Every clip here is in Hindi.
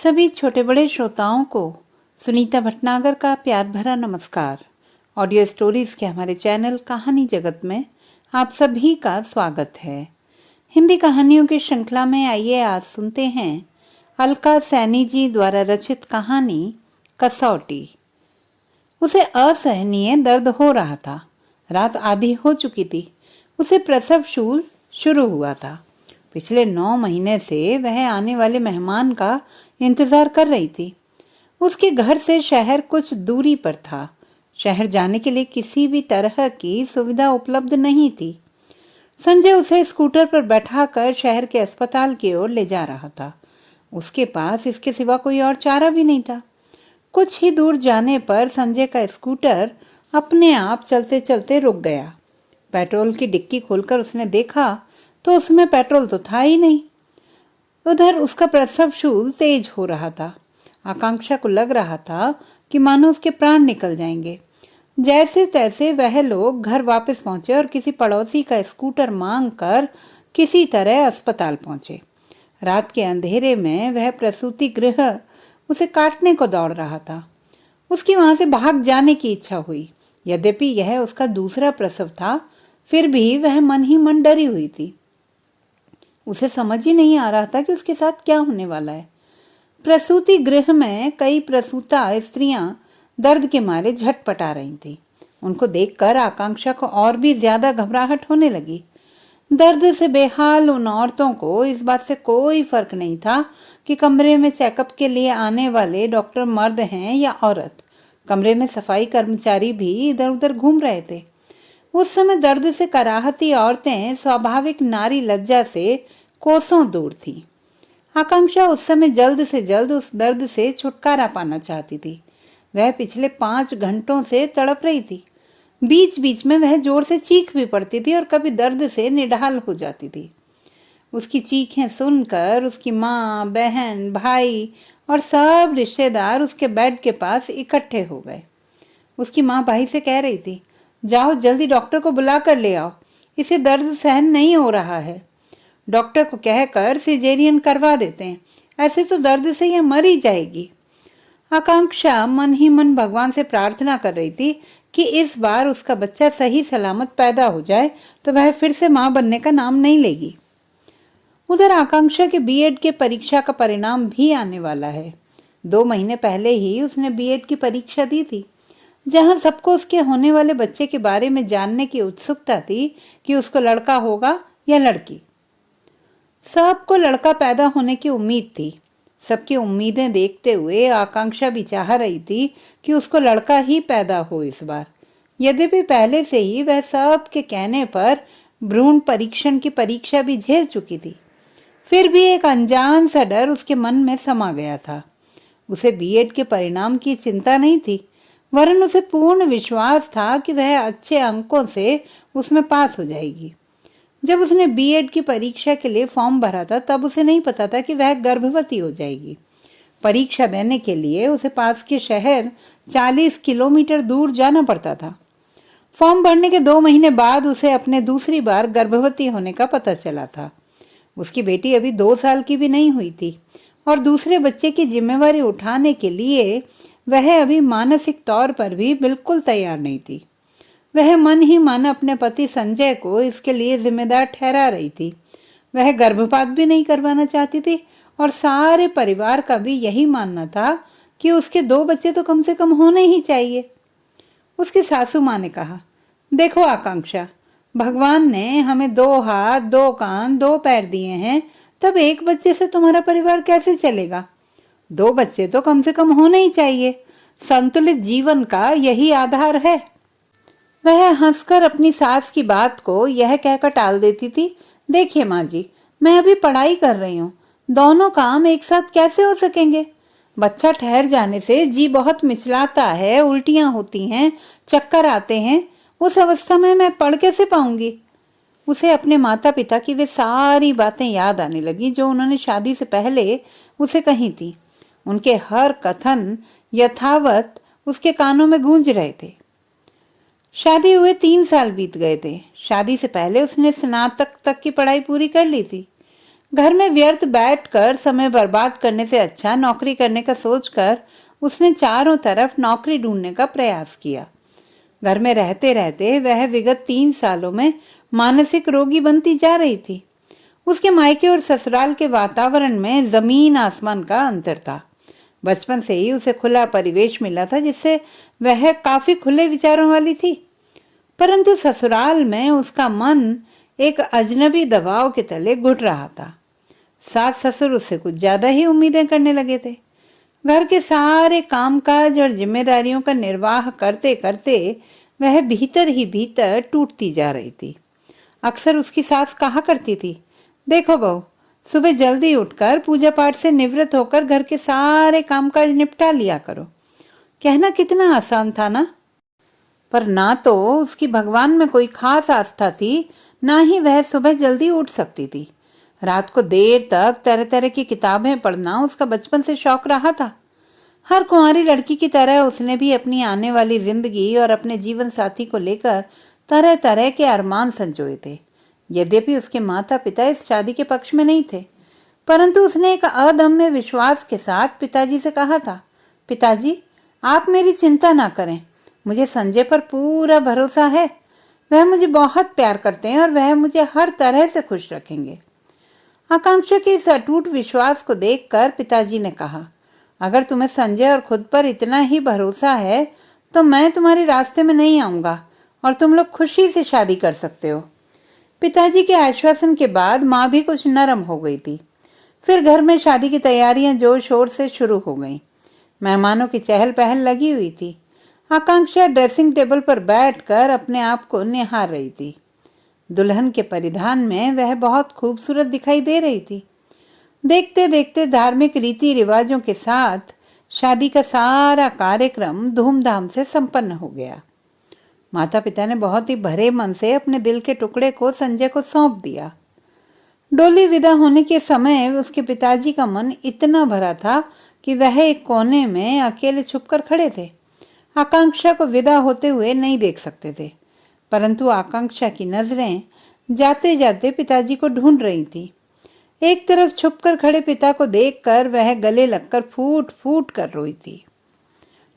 सभी छोटे बड़े श्रोताओं को सुनीता भटनागर का प्यार भरा नमस्कार। ऑडियो स्टोरीज के हमारे चैनल कहानी जगत में आप सभी का स्वागत है। हिंदी कहानियों की श्रृंखला में आइए आज सुनते हैं अलका सैनी जी द्वारा रचित कहानी कसौटी। उसे असहनीय दर्द हो रहा था। रात आधी हो चुकी थी। उसे प्रसव शूल शुरू हुआ था। पिछले 9 महीने से वह आने वाले मेहमान का इंतजार कर रही थी। उसके घर से शहर कुछ दूरी पर था। शहर जाने के लिए किसी भी तरह की सुविधा उपलब्ध नहीं थी। संजय उसे स्कूटर पर बैठाकर शहर के अस्पताल की ओर ले जा रहा था। उसके पास इसके सिवा कोई और चारा भी नहीं था। कुछ ही दूर जाने पर संजय का स्कूटर अपने आप चलते चलते रुक गया। पेट्रोल की डिक्की खोलकर उसने देखा तो उसमें पेट्रोल तो था ही नहीं। उधर उसका प्रसव शूल तेज हो रहा था। आकांक्षा को लग रहा था कि मानो उसके प्राण निकल जाएंगे। जैसे तैसे वह लोग घर वापस पहुंचे और किसी पड़ोसी का स्कूटर मांगकर किसी तरह अस्पताल पहुंचे। रात के अंधेरे में वह प्रसूति गृह उसे काटने को दौड़ रहा था। उसकी वहां से भाग जाने की इच्छा हुई। यद्यपि यह उसका दूसरा प्रसव था, फिर भी वह मन ही मन डरी हुई थी। उसे समझ ही नहीं आ रहा था कि उसके साथ क्या होने वाला है। प्रसूति गृह में कई प्रसूता स्त्रियां दर्द के मारे झटपटा रही थी। उनको देखकर आकांक्षा को और भी ज्यादा घबराहट होने लगी। दर्द से बेहाल उन औरतों को इस बात से कोई फर्क नहीं था कि कमरे में चेकअप के लिए आने वाले डॉक्टर मर्द हैं या औरत। कमरे में सफाई कर्मचारी भी इधर उधर घूम रहे थे। उस समय दर्द से कराहती औरतें स्वाभाविक नारी लज्जा से कोसों दूर थीं। आकांक्षा उस समय जल्द से जल्द उस दर्द से छुटकारा पाना चाहती थी। वह पिछले 5 घंटों से तड़प रही थी। बीच बीच में वह जोर से चीख भी पड़ती थी और कभी दर्द से निढाल हो जाती थी। उसकी चीखें सुनकर उसकी माँ, बहन, भाई और सब रिश्तेदार उसके बेड के पास इकट्ठे हो गए। उसकी माँ भाई से कह रही थी, जाओ जल्दी डॉक्टर को बुला कर ले आओ, इसे दर्द सहन नहीं हो रहा है। डॉक्टर को कहकर सिजेरियन करवा देते हैं, ऐसे तो दर्द से यह मर ही जाएगी। आकांक्षा मन ही मन भगवान से प्रार्थना कर रही थी कि इस बार उसका बच्चा सही सलामत पैदा हो जाए तो वह फिर से मां बनने का नाम नहीं लेगी। उधर आकांक्षा के बीएड के परीक्षा का परिणाम भी आने वाला है। 2 महीने पहले ही उसने बीएड की परीक्षा दी थी, जहां सबको उसके होने वाले बच्चे के बारे में जानने की उत्सुकता थी कि उसको लड़का होगा या लड़की। सबको लड़का पैदा होने की उम्मीद थी। सबकी उम्मीदें देखते हुए आकांक्षा भी चाह रही थी कि उसको लड़का ही पैदा हो इस बार। यद्यपि पहले से ही वह सबके कहने पर भ्रूण परीक्षण की परीक्षा भी झेल चुकी थी, फिर भी एक अनजान सा डर उसके मन में समा गया था। उसे बीएड के परिणाम की चिंता नहीं थी, वरन उसे पूर्ण विश्वास था कि वह अच्छे अंकों से उसमें पास हो जाएगी। जब उसने बीएड की परीक्षा के लिए फॉर्म भरा था तब उसे नहीं पता था कि वह गर्भवती हो जाएगी। परीक्षा देने के लिए उसे पास के शहर 40 किलोमीटर दूर जाना पड़ता था। फॉर्म भरने के 2 महीने बाद उसे अपने दूसरी बार गर्भवती होने का पता चला था। उसकी बेटी अभी 2 साल की भी नहीं हुई थी और दूसरे बच्चे की जिम्मेवारी उठाने के लिए वह अभी मानसिक तौर पर भी बिल्कुल तैयार नहीं थी। वह मन ही मन अपने पति संजय को इसके लिए जिम्मेदार ठहरा रही थी। वह गर्भपात भी नहीं करवाना चाहती थी और सारे परिवार का भी यही मानना था कि उसके 2 बच्चे तो कम से कम होने ही चाहिए। उसकी सासू माँ ने कहा, देखो आकांक्षा, भगवान ने हमें 2 हाथ, 2 कान, 2 पैर दिए हैं, तब एक बच्चे से तुम्हारा परिवार कैसे चलेगा? 2 बच्चे तो कम से कम होने ही चाहिए। संतुलित जीवन का यही आधार है। वह हंसकर अपनी सास की बात को यह कहकर टाल देती थी, देखिए माँ जी, मैं अभी पढ़ाई कर रही हूँ, दोनों काम एक साथ कैसे हो सकेंगे? बच्चा ठहर जाने से जी बहुत मिचलाता है, उल्टियां होती हैं, चक्कर आते हैं, उस अवस्था में मैं पढ़ कैसे पाऊंगी? उसे अपने माता पिता की वे सारी बातें याद आने लगी जो उन्होंने शादी से पहले उसे कही थी। उनके हर कथन यथावत उसके कानों में गूंज रहे थे। शादी हुए 3 साल बीत गए थे। शादी से पहले उसने स्नातक तक की पढ़ाई पूरी कर ली थी। घर में व्यर्थ बैठकर समय बर्बाद करने से अच्छा नौकरी करने का सोचकर उसने चारों तरफ नौकरी ढूंढने का प्रयास किया। घर में रहते रहते वह विगत 3 सालों में मानसिक रोगी बनती जा रही थी। उसके मायके और ससुराल के वातावरण में जमीन आसमान का अंतर था। बचपन से ही उसे खुला परिवेश मिला था, जिससे वह काफी खुले विचारों वाली थी, परंतु ससुराल में उसका मन एक अजनबी दबाव के तले घुट रहा था। सास ससुर उससे कुछ ज्यादा ही उम्मीदें करने लगे थे। घर के सारे कामकाज और जिम्मेदारियों का निर्वाह करते करते वह भीतर ही भीतर टूटती जा रही थी। अक्सर उसकी सास कहा करती थी, देखो बहू, सुबह जल्दी उठकर पूजा पाठ से निवृत्त होकर घर के सारे कामकाज निपटा लिया करो। कहना कितना आसान था ना। पर ना तो उसकी भगवान में कोई खास आस्था थी, ना ही वह सुबह जल्दी उठ सकती थी। रात को देर तक तरह तरह की किताबें पढ़ना उसका बचपन से शौक रहा था। हर कुंवारी लड़की की तरह उसने भी अपनी आने वाली जिंदगी और अपने जीवन साथी को लेकर तरह तरह के अरमान संजोए थे। यद्यपि उसके माता पिता इस शादी के पक्ष में नहीं थे, परंतु उसने एक अदम्य विश्वास के साथ पिताजी से कहा था, पिताजी, आप मेरी चिंता ना करें, मुझे संजय पर पूरा भरोसा है। वह मुझे बहुत प्यार करते हैं और वह मुझे हर तरह से खुश रखेंगे। आकांक्षा के इस अटूट विश्वास को देखकर पिताजी ने कहा, अगर तुम्हें संजय और खुद पर इतना ही भरोसा है तो मैं तुम्हारे रास्ते में नहीं आऊंगा और तुम लोग खुशी से शादी कर सकते हो। पिताजी के आश्वासन के बाद माँ भी कुछ नरम हो गई थी। फिर घर में शादी की तैयारियां जोर शोर से शुरू हो गईं। मेहमानों की चहल पहल लगी हुई थी। आकांक्षा ड्रेसिंग टेबल पर बैठकर अपने आप को निहार रही थी। दुल्हन के परिधान में वह बहुत खूबसूरत दिखाई दे रही थी। देखते देखते धार्मिक रीति रिवाजों के साथ शादी का सारा कार्यक्रम धूमधाम से संपन्न हो गया। माता पिता ने बहुत ही भरे मन से अपने दिल के टुकड़े को संजय को सौंप दिया। डोली विदा होने के समय उसके पिताजी का मन इतना भरा था कि वह एक कोने में अकेले छुपकर खड़े थे। आकांक्षा को विदा होते हुए नहीं देख सकते थे, परंतु आकांक्षा की नजरें जाते जाते पिताजी को ढूंढ रही थी। एक तरफ छुपकर खड़े पिता को देखकर वह गले लगकर फूट फूट कर रोई थी।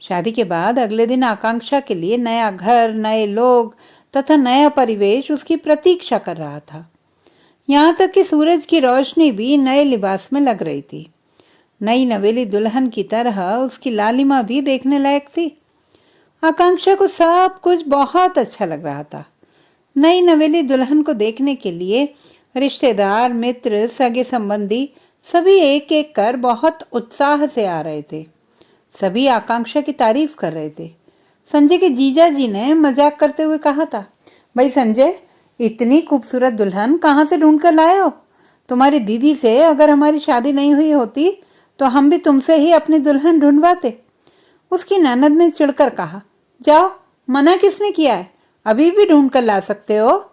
शादी के बाद अगले दिन आकांक्षा के लिए नया घर, नए लोग तथा नया परिवेश उसकी प्रतीक्षा कर रहा था। यहाँ तक कि सूरज की रोशनी भी नए लिबास में लग रही थी। नई नवेली दुल्हन की तरह उसकी लालिमा भी देखने लायक थी। आकांक्षा को सब कुछ बहुत अच्छा लग रहा था। नई नवेली दुल्हन को देखने के लिए रिश्तेदार, मित्र, सगे संबंधी सभी एक एक कर बहुत उत्साह से आ रहे थे। सभी आकांक्षा की तारीफ कर रहे थे। संजय के जीजा जी ने मजाक करते हुए कहा था, भाई संजय, इतनी खूबसूरत दुल्हन कहाँ से ढूंढ कर लाए हो? तुम्हारी दीदी से अगर हमारी शादी नहीं हुई होती तो हम भी तुमसे ही अपनी दुल्हन ढूंढवाते। उसकी ननद ने चिढ़कर कहा, जाओ, मना किसने किया है, अभी भी ढूंढ कर ला सकते हो।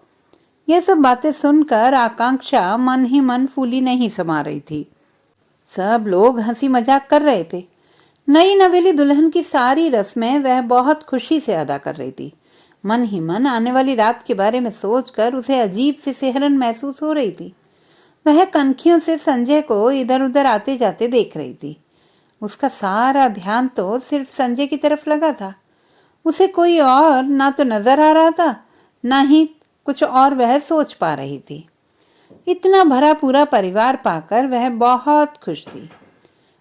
यह सब बातें सुनकर आकांक्षा मन ही मन फूली नहीं समा रही थी। सब लोग हंसी मजाक कर रहे थे। नई नवेली दुल्हन की सारी रस्में वह बहुत खुशी से अदा कर रही थी। मन ही मन आने वाली रात के बारे में सोचकर उसे अजीब सी सिहरन महसूस हो रही थी। वह कनखियों से संजय को इधर उधर आते जाते देख रही थी। उसका सारा ध्यान तो सिर्फ संजय की तरफ लगा था। उसे कोई और ना तो नजर आ रहा था, ना ही कुछ और वह सोच पा रही थी। इतना भरा पूरा परिवार पाकर वह बहुत खुश थी।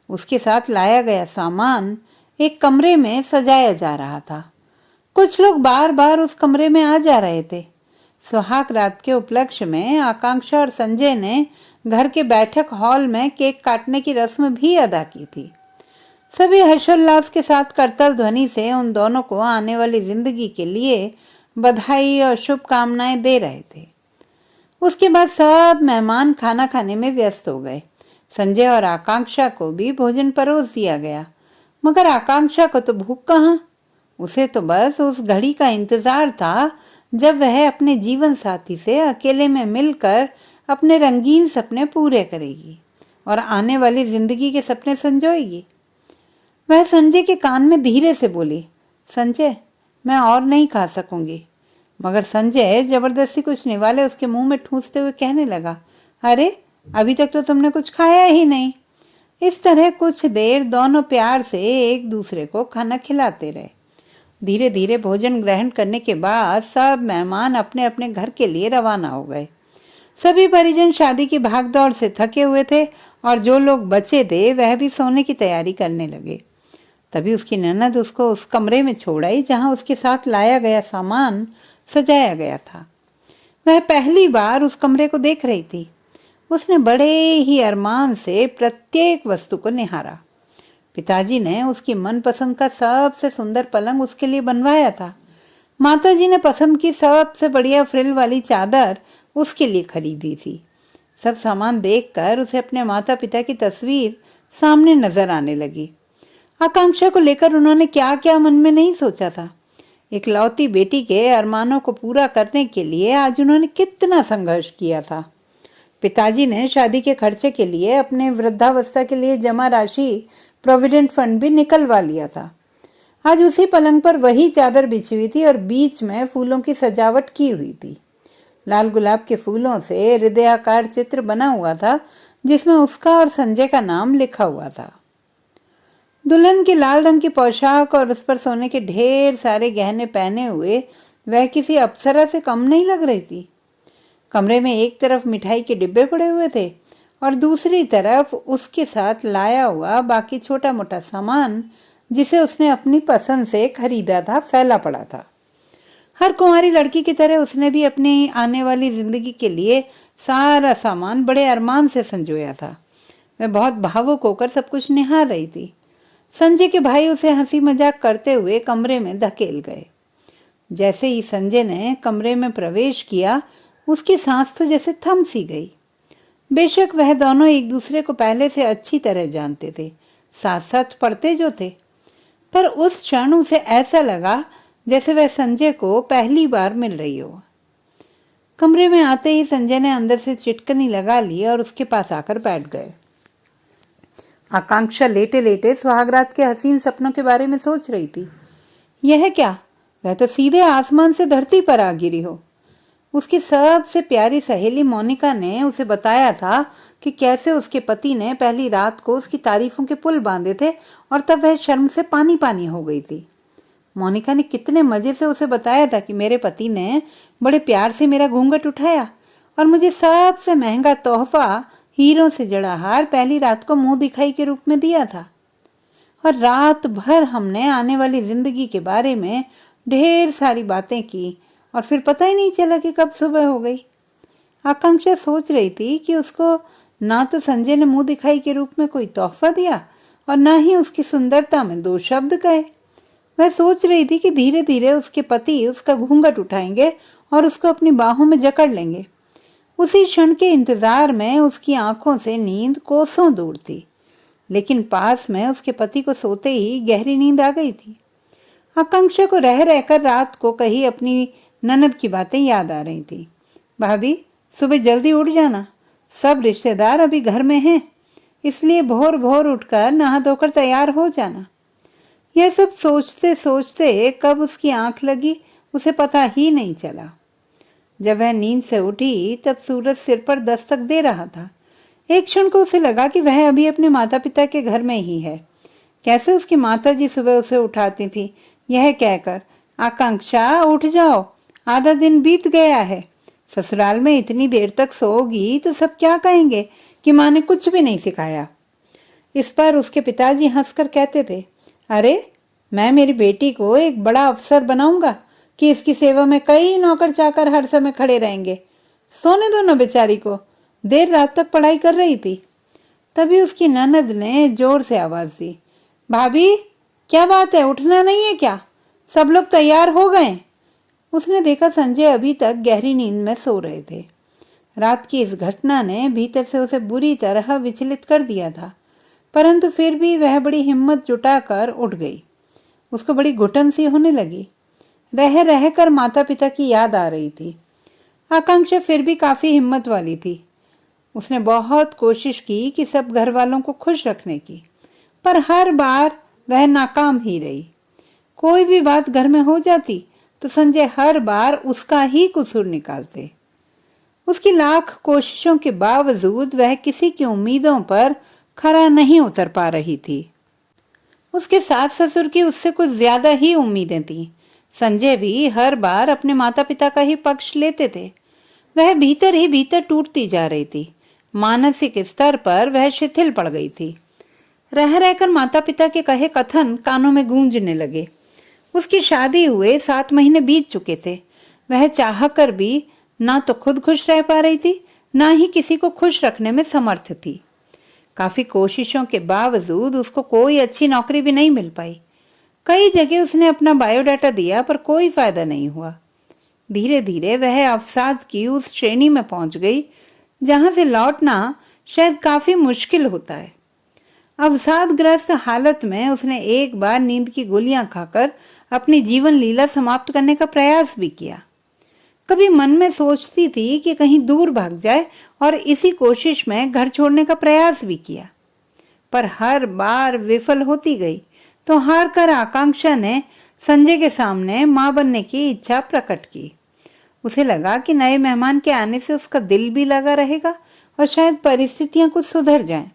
उसके साथ लाया गया सामान एक कमरे में सजाया जा रहा था। कुछ लोग बार बार उस कमरे में आ जा रहे थे। सुहाग रात के उपलक्ष्य में आकांक्षा और संजय ने घर के बैठक हॉल में केक काटने की रस्म भी अदा की थी। सभी हर्षोल्लास के साथ करतल ध्वनि से उन दोनों को आने वाली जिंदगी के लिए बधाई और शुभकामनाएं दे रहे थे। उसके बाद सब मेहमान खाना खाने में व्यस्त हो गए। संजय और आकांक्षा को भी भोजन परोस दिया गया, मगर आकांक्षा को तो भूख कहाँ। उसे तो बस उस घड़ी का इंतजार था जब वह अपने जीवन साथी से अकेले में मिलकर अपने रंगीन सपने पूरे करेगी और आने वाली जिंदगी के सपने संजोएगी। वह संजय के कान में धीरे से बोली, संजय, मैं और नहीं खा सकूंगी। मगर संजय जबरदस्ती कुछ निवाले उसके मुंह में ठूंसते हुए कहने लगा, अरे अभी तक तो तुमने कुछ खाया ही नहीं। इस तरह कुछ देर दोनों प्यार से एक दूसरे को खाना खिलाते रहे। धीरे धीरे भोजन ग्रहण करने के बाद सब मेहमान अपने अपने घर के लिए रवाना हो गए। सभी परिजन शादी की भागदौड़ से थके हुए थे और जो लोग बचे थे वह भी सोने की तैयारी करने लगे। तभी उसकी ननद उसको उस कमरे में छोड़ आई जहां उसके साथ लाया गया सामान सजाया गया था। वह पहली बार उस कमरे को देख रही थी। उसने बड़े ही अरमान से प्रत्येक वस्तु को निहारा। पिताजी ने उसकी मनपसंद का सबसे सुंदर पलंग उसके लिए बनवाया था। माताजी ने पसंद की सबसे बढ़िया फ्रिल वाली चादर उसके लिए खरीदी थी। सब सामान देखकर उसे अपने माता पिता की तस्वीर सामने नजर आने लगी। आकांक्षा को लेकर उन्होंने क्या क्या मन में नहीं सोचा था। इकलौती बेटी के अरमानों को पूरा करने के लिए आज उन्होंने कितना संघर्ष किया था। पिताजी ने शादी के खर्चे के लिए अपने वृद्धावस्था के लिए जमा राशि प्रोविडेंट फंड भी निकलवा लिया था। आज उसी पलंग पर वही चादर बिछी हुई थी और बीच में फूलों की सजावट की हुई थी। लाल गुलाब के फूलों से हृदयाकार चित्र बना हुआ था जिसमें उसका और संजय का नाम लिखा हुआ था। दुल्हन की लाल रंग की पोशाक और उस पर सोने के ढेर सारे गहने पहने हुए वह किसी अप्सरा से कम नहीं लग रही थी। कमरे में एक तरफ मिठाई के डिब्बे पड़े हुए थे और दूसरी तरफ उसके साथ लाया हुआ बाकी छोटा मोटा सामान जिसे उसने अपनी पसंद से खरीदा था फैला पड़ा था। हर कुंवारी लड़की की तरह उसने भी अपनी आने वाली जिंदगी के लिए सारा सामान बड़े अरमान से संजोया था। वह बहुत भावुक होकर सब कुछ निहार रही थी। संजय के भाई उसे हंसी मजाक करते हुए कमरे में धकेल गए। जैसे ही संजय ने कमरे में प्रवेश किया उसकी सांस तो जैसे थम सी गई। बेशक वह दोनों एक दूसरे को पहले से अच्छी तरह जानते थे, साथ साथ पढ़ते जो थे, पर उस क्षण उसे ऐसा लगा जैसे वह संजय को पहली बार मिल रही हो। कमरे में आते ही संजय ने अंदर से चिटकनी लगा ली और उसके पास आकर बैठ गए। आकांक्षा लेटे लेटे सुहागरात के हसीन सपनों के बारे में सोच रही थी। यह क्या, वह तो सीधे आसमान से धरती पर आ गिरी हो। उसकी सबसे प्यारी सहेली मोनिका ने उसे बताया था कि कैसे उसके पति ने पहली रात को उसकी तारीफों के पुल बांधे थे और तब वह शर्म से पानी पानी हो गई थी। मोनिका ने कितने मजे से उसे बताया था कि मेरे पति ने बड़े प्यार से मेरा घूंघट उठाया और मुझे सबसे महंगा तोहफा हीरों से जड़ा हार पहली रात को मुंह दिखाई के रूप में दिया था। और रात भर हमने आने वाली जिंदगी के बारे में ढेर सारी बातें की और फिर पता ही नहीं चला कि कब सुबह हो गई। आकांक्षा सोच रही थी कि उसको ना तो संजय ने मुंह दिखाई के रूप में कोई तोहफा दिया और ना ही उसकी सुंदरता में दो शब्द कहे। वह सोच रही थी कि धीरे धीरे उसके पति उसका घूंघट उठाएंगे और उसको अपनी बाहों में जकड़ लेंगे। उसी क्षण के इंतजार में उसकी आंखों से नींद कोसों दूर थी, लेकिन पास में उसके पति को सोते ही गहरी नींद आ गई थी। आकांक्षा को रह रहकर रात को कही अपनी ननद की बातें याद आ रही थी। भाभी, सुबह जल्दी उठ जाना, सब रिश्तेदार अभी घर में हैं, इसलिए भोर भोर उठकर नहा धोकर तैयार हो जाना। यह सब सोचते सोचते कब उसकी आंख लगी उसे पता ही नहीं चला। जब वह नींद से उठी तब सूरज सिर पर दस्तक दे रहा था। एक क्षण को उसे लगा कि वह अभी अपने माता पिता के घर में ही है। कैसे उसकी माता जी सुबह उसे उठाती थी यह कहकर, आकांक्षा उठ जाओ, आधा दिन बीत गया है। ससुराल में इतनी देर तक सोओगी तो सब क्या कहेंगे कि माँ ने कुछ भी नहीं सिखाया। इस पर उसके पिताजी हंसकर कहते थे, अरे मैं मेरी बेटी को एक बड़ा अफसर बनाऊंगा कि इसकी सेवा में कई नौकर चाकर हर समय खड़े रहेंगे। सोने दो ना बेचारी को, देर रात तक पढ़ाई कर रही थी। तभी उसकी ननद ने जोर से आवाज दी, भाभी क्या बात है, उठना नहीं है क्या? सब लोग तैयार हो गए। उसने देखा संजय अभी तक गहरी नींद में सो रहे थे। रात की इस घटना ने भीतर से उसे बुरी तरह विचलित कर दिया था, परंतु फिर भी वह बड़ी हिम्मत जुटाकर उठ गई। उसको बड़ी घुटन सी होने लगी। रह रहकर माता पिता की याद आ रही थी। आकांक्षा फिर भी काफी हिम्मत वाली थी। उसने बहुत कोशिश की कि सब घर वालों को खुश रखने की, पर हर बार वह नाकाम ही रही। कोई भी बात घर में हो जाती तो संजय हर बार उसका ही कसूर निकालते। उसकी लाख कोशिशों के बावजूद वह किसी की उम्मीदों पर खरा नहीं उतर पा रही थी। उसके सास ससुर की उससे कुछ ज्यादा ही उम्मीदें थीं। संजय भी हर बार अपने माता पिता का ही पक्ष लेते थे। वह भीतर ही भीतर टूटती जा रही थी। मानसिक स्तर पर वह शिथिल पड़ गई थी। रह रहकर माता पिता के कहे कथन कानों में गूंजने लगे। उसकी शादी हुए 7 महीने बीत चुके थे। वह चाहकर भी ना तो खुद खुश रह पा रही थी, ना ही किसी को खुश रखने में समर्थ थी। काफी कोशिशों के बावजूद उसको कोई अच्छी नौकरी भी नहीं मिल पाई। कई जगह उसने अपना बायोडाटा दिया पर कोई फायदा नहीं हुआ। धीरे धीरे वह अवसाद की उस श्रेणी में पहुंच गई जहां से लौटना शायद काफी मुश्किल होता है। अवसादग्रस्त हालत में उसने एक बार नींद की गोलियां खाकर अपनी जीवन लीला समाप्त करने का प्रयास भी किया। कभी मन में सोचती थी कि कहीं दूर भाग जाए और इसी कोशिश में घर छोड़ने का प्रयास भी किया, पर हर बार विफल होती गई। तो हार कर आकांक्षा ने संजय के सामने मां बनने की इच्छा प्रकट की। उसे लगा कि नए मेहमान के आने से उसका दिल भी लगा रहेगा और शायद परिस्थितियां कुछ सुधर जाएं।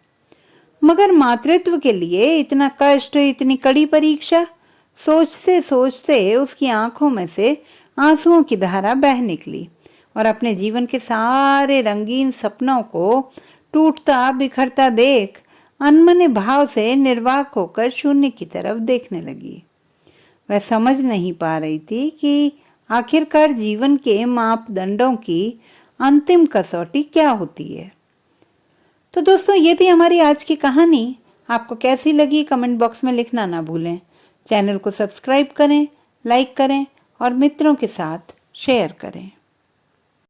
मगर मातृत्व के लिए इतना कष्ट, इतनी कड़ी परीक्षा, सोचते सोचते उसकी आंखों में से आंसुओं की धारा बह निकली और अपने जीवन के सारे रंगीन सपनों को टूटता बिखरता देख अनमने भाव से निर्वाक होकर शून्य की तरफ देखने लगी। वह समझ नहीं पा रही थी कि आखिरकार जीवन के मापदंडों की अंतिम कसौटी क्या होती है। तो दोस्तों, ये थी हमारी आज की कहानी। आपको कैसी लगी कमेंट बॉक्स में लिखना ना भूलें। चैनल को सब्सक्राइब करें, लाइक करें और मित्रों के साथ शेयर करें।